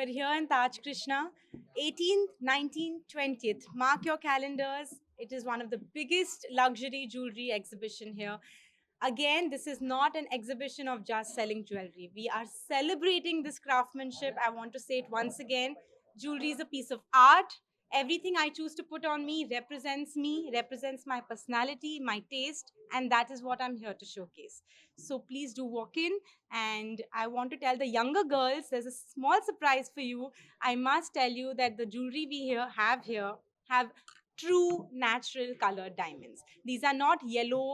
we're here in Taj Krishna, 18th, 19th, 20th. Mark your calendars. It is one of the biggest luxury jewelry exhibition here. Again, this is not an exhibition of just selling jewelry. We are celebrating this craftsmanship. I want to say it once again. Jewelry is a piece of art. Everything I choose to put on me, represents my personality, my taste, and that is what I'm here to showcase. So please do walk in. And I want to tell the younger girls there's a small surprise for you. I must tell you that the jewelry we here have true natural colored diamonds. These are not yellow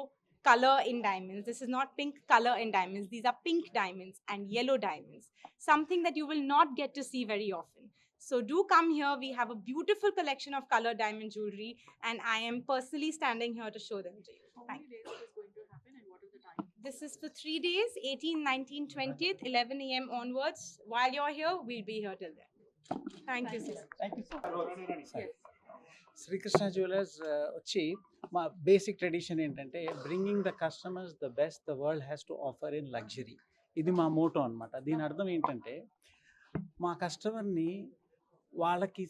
color in diamonds. This is not pink color in diamonds. These are pink diamonds and yellow diamonds, something that you will not get to see very often. So do come here. We have a beautiful collection of colored diamond jewelry, and I am personally standing here to show them to you. How many days it is going to happen and what is the time? This is for 3 days, 18, 19, 20th, 11 a.m. onwards. While you're here, we'll be here till then. Thank you, sis. Thank you so much. Yes. Srikrishna jewellers వచ్చి మా basic tradition ఏంటంటే bringing the customers the best the world has to offer in luxury. ఇది మా Moto అనమాట. దీని అర్థం ఏంటంటే మా కస్టమర్ని వాళ్ళకి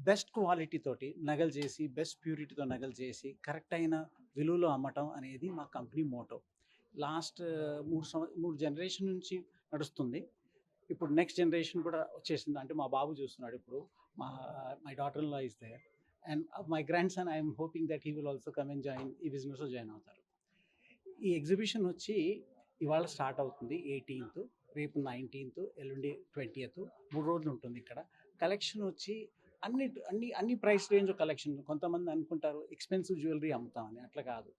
బెస్ట్ క్వాలిటీ తోటి నగలు చేసి బెస్ట్ ప్యూరిటీతో నగలు చేసి కరెక్ట్ అయిన విలువలో అమ్మటం అనేది మా కంపెనీ మోటో. లాస్ట్ 3 జనరేషన్ నుంచి నడుస్తుంది. ఇప్పుడు నెక్స్ట్ జనరేషన్ కూడా వచ్చేసింది. అంటే మా బాబు చూస్తున్నాడు ఇప్పుడు. My daughter in law is there and my grandson I'm hoping that he will also come and join ఈ బిజినెస్లో జాయిన్ అవుతారు. ఈ ఎగ్జిబిషన్ వచ్చి ఇవాళ స్టార్ట్ అవుతుంది 18th, రేపు 19th, ఎల్లుండి 20th. 3 రోజులు ఉంటుంది ఇక్కడ. కలెక్షన్ వచ్చి అన్ని ప్రైస్ రేంజ్ కలెక్షన్. కొంతమంది అనుకుంటారు ఎక్స్పెన్సివ్ జ్యువెలరీ అమ్ముతామని. అట్లా కాదు.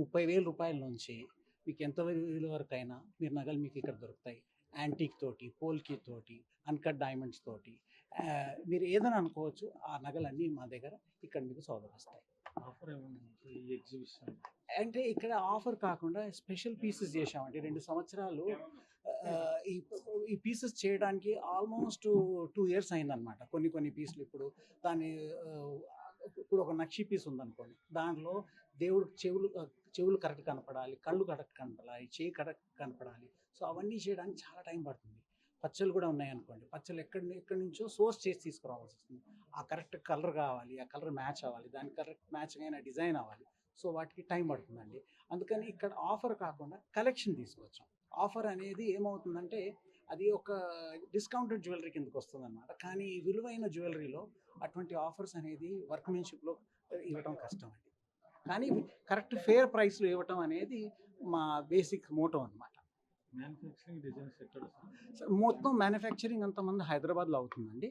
30,000 రూపాయల నుంచి మీకు ఎంత విలువ వరకైనా మీరు నగలు మీకు ఇక్కడ దొరుకుతాయి. యాంటీక్ తోటి, పోల్కి తోటి, అన్కట్ డైమండ్స్ తోటి మీరు ఏదైనా అనుకోవచ్చు. ఆ నగలన్నీ మా దగ్గర ఇక్కడ మీకు సౌదరిస్తాయి. ఆఫర్ ఏమన్నా ఈ ఎగ్జిబిషన్ అంటే ఇక్కడ ఆఫర్ కాకుండా స్పెషల్ పీసెస్ చేసామంటే 2 సంవత్సరాలు ఈ పీసెస్ చేయడానికి ఆల్మోస్ట్ 2 years అయిందనమాట. కొన్ని పీసులు ఇప్పుడు దాని ఇప్పుడు ఒక నక్షి పీస్ ఉందనుకోండి, దాంట్లో దేవుడు చెవులు కరెక్ట్ కనపడాలి, కళ్ళు కరెక్ట్ కనపడాలి, చేయి కరెక్ట్ కనపడాలి. సో అవన్నీ చేయడానికి చాలా టైం పడుతుంది. పచ్చలు కూడా ఉన్నాయనుకోండి, పచ్చలు ఎక్కడి నుంచో సోర్స్ చేసి తీసుకురావాల్సి వస్తుంది. ఆ కరెక్ట్ కలర్ కావాలి, ఆ కలర్ మ్యాచ్ అవ్వాలి, దానికి కరెక్ట్ మ్యాచింగ్ అయిన డిజైన్ అవ్వాలి. సో వాటికి టైం పడుతుందండి. అందుకని ఇక్కడ ఆఫర్ కాకుండా కలెక్షన్ తీసుకొచ్చాం. ఆఫర్ అనేది ఏమవుతుందంటే అది ఒక డిస్కౌంటెడ్ జ్యువెలరీ కిందకి వస్తుంది అనమాట. కానీ విలువైన జ్యువెలరీలో అటువంటి ఆఫర్స్ అనేది వర్క్మెన్షిప్లో ఇవ్వటం కష్టం అండి. కానీ కరెక్ట్ ఫేర్ ప్రైస్లో ఇవ్వటం అనేది మా బేసిక్ మోటో అనమాట. మ్యానుఫ్యాక్చరింగ్ డిజైన్స్ ఎక్కడ? మొత్తం మ్యానుఫ్యాక్చరింగ్ అంతమంది హైదరాబాద్లో అవుతుందండి.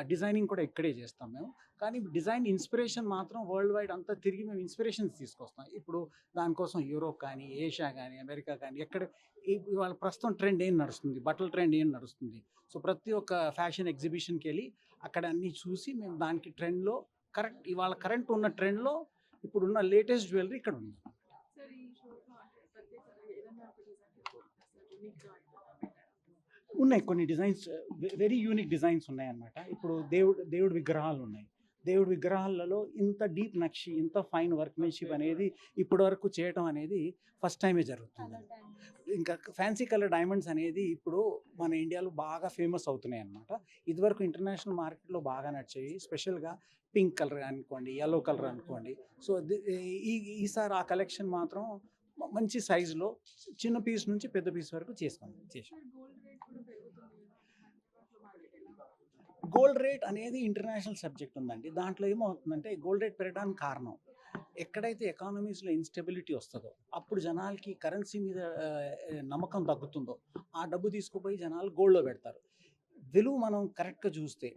డిజైనింగ్ కూడా ఇక్కడే చేస్తాం మేము. కానీ డిజైన్ ఇన్స్పిరేషన్ మాత్రం వరల్డ్ వైడ్ అంతా తిరిగి మేము ఇన్స్పిరేషన్స్ తీసుకొస్తాం. ఇప్పుడు దానికోసం యూరోప్ కానీ, ఏషియా కానీ, అమెరికా కానీ ఎక్కడ ఇవాళ ప్రస్తుతం ట్రెండ్ ఏం నడుస్తుంది, బట్టల ట్రెండ్ ఏం నడుస్తుంది. సో ప్రతి ఒక్క ఫ్యాషన్ ఎగ్జిబిషన్కి వెళ్ళి అక్కడ అన్నీ చూసి మేము దానికి ట్రెండ్లో ఇవాళ కరెంట్ ఉన్న ట్రెండ్లో ఇప్పుడున్న లేటెస్ట్ జ్యువెలరీ ఇక్కడ ఉంది. సార్ ఈ షోలో అంటే ప్రత్యేకంగా ఏదైనా ఒక డిజైన్ యూనిక్గా ఉన్నాయి కొన్ని డిజైన్స్, వెరీ యూనిక్ డిజైన్స్ ఉన్నాయన్నమాట. ఇప్పుడు దేవుడి విగ్రహాలు ఉన్నాయి. దేవుడి విగ్రహాలలో ఇంత డీప్ నక్షి, ఇంత ఫైన్ వర్క్మెన్షిప్ అనేది ఇప్పటి వరకు చేయటం అనేది ఫస్ట్ టైమే జరుగుతుంది. ఇంకా ఫ్యాన్సీ కలర్ డైమండ్స్ అనేది ఇప్పుడు మన ఇండియాలో బాగా ఫేమస్ అవుతున్నాయి అన్నమాట. ఇదివరకు ఇంటర్నేషనల్ మార్కెట్లో బాగా నడిచేవి. స్పెషల్గా పింక్ కలర్ అనుకోండి, ఎల్లో కలర్ అనుకోండి. సో ఈసారి ఆ కలెక్షన్ మాత్రం మంచి సైజులో చిన్న పీస్ నుంచి పెద్ద పీస్ వరకు చేసాం. గోల్డ్ రేట్ కూడా పెరుగుతుంది కదా, హైదరాబాద్లో మార్కెట్ ఎలా ఉంది? గోల్డ్ రేట్ అనేది ఇంటర్నేషనల్ సబ్జెక్ట్ ఉందండి. దాంట్లో ఏమవుతుందంటే గోల్డ్ రేట్ పెరగడానికి కారణం ఎక్కడైతే ఎకానమీస్లో ఇన్స్టెబిలిటీ వస్తుందో అప్పుడు జనాలకి కరెన్సీ మీద నమ్మకం తగ్గుతుందో ఆ డబ్బు తీసుకుపోయి జనాలు గోల్డ్లో పెడతారు. విలువ మనం కరెక్ట్గా చూస్తే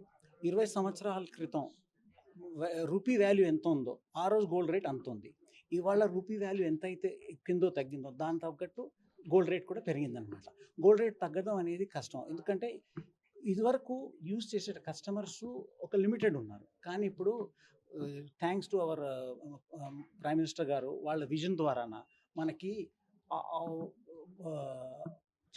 20 సంవత్సరాల క్రితం రూపీ వాల్యూ ఎంత ఉందో ఆ రోజు గోల్డ్ రేట్ అంత ఉంది. ఇవాళ రూపీ వాల్యూ ఎంత అయితే ఎక్కిందో తగ్గిందో దాని తగ్గట్టు గోల్డ్ రేట్ కూడా పెరిగిందనమాట. గోల్డ్ రేట్ తగ్గడం అనేది కష్టం. ఎందుకంటే ఇదివరకు యూజ్ చేసే కస్టమర్స్ ఒక లిమిటెడ్ ఉన్నారు. కానీ ఇప్పుడు thanks to our prime minister గారు వాళ్ళ విజన్ ద్వారాన మనకి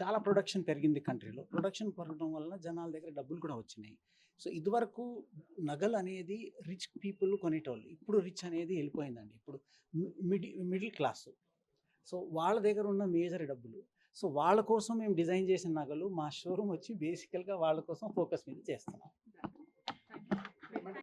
చాలా ప్రొడక్షన్ పెరిగింది కంట్రీలో. ప్రొడక్షన్ పెరగడం వలన జనాల దగ్గర డబ్బులు కూడా వచ్చినాయి. సో ఇదివరకు నగలు అనేది రిచ్ పీపుల్ కొనేటోళ్ళు. ఇప్పుడు రిచ్ అనేది వెళ్ళిపోయిందండి. ఇప్పుడు మిడిల్ క్లాస్. సో వాళ్ళ దగ్గర ఉన్న మేజర్ డబ్బులు. సో వాళ్ళ కోసం మేము డిజైన్ చేసిన నగలు మా షోరూమ్ వచ్చి బేసికల్గా వాళ్ళ కోసం ఫోకస్ మీద చేస్తున్నాం.